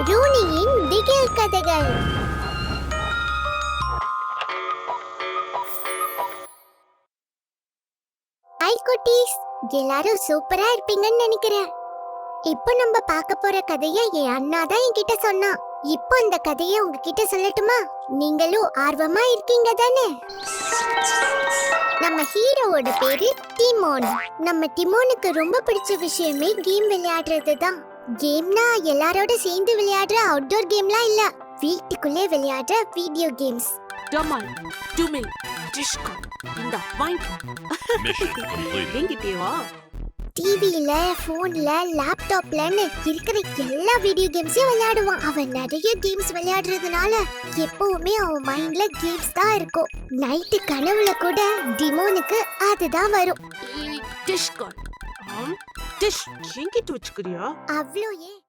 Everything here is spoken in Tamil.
ரூனியின் திகில் கதைகள். ஹாய் குட்டீஸ், எல்லாரும் சூப்பரா இருப்பீங்கன்னு நினைக்கிறேன். இப்போ நம்ம பார்க்க போற கதைய என் அண்ணா தான் என்கிட்ட சொன்னா. இப்போ அந்த கதையை உங்ககிட்ட சொல்லட்டுமா? நீங்களும் ஆர்வமா இருக்கீங்க தானே? நம்ம ஹீரோவோட பேரு டிமோன். நம்ம டிமோனுக்கு ரொம்ப பிடிச்ச விஷயமே கேம் விளையாடுறது தான். கேம்னா எல்லாரோட சேர்ந்து விளையாடுற அவுட்டோர் கேம்லாம் இல்ல, வீட்டுக்குள்ளே விளையாடுற வீடியோ கேம்ஸ். டமால் டுமில் டிஷ்கா இந்த பாயிண்ட் Mission completed. எங்கிட்டேவா டிவில, போன்ல, லேப்டாப்லன்னு இருக்கிற எல்லா வீடியோ கேம்ஸையும் விளையாடுவான். அவன் நிறைய கேம்ஸ் விளையாடுறதுனால எப்பவுமே அவன் மைண்ட்ல கேம்ஸ் தான் இருக்கும். நைட்டு கனவுல கூட டிமோனுக்கு அதுதான் வரும். டிஷ்கா டிஷ் எங்கிட்ட வச்சுக்கிறியா? அவ்வளோ ஏன்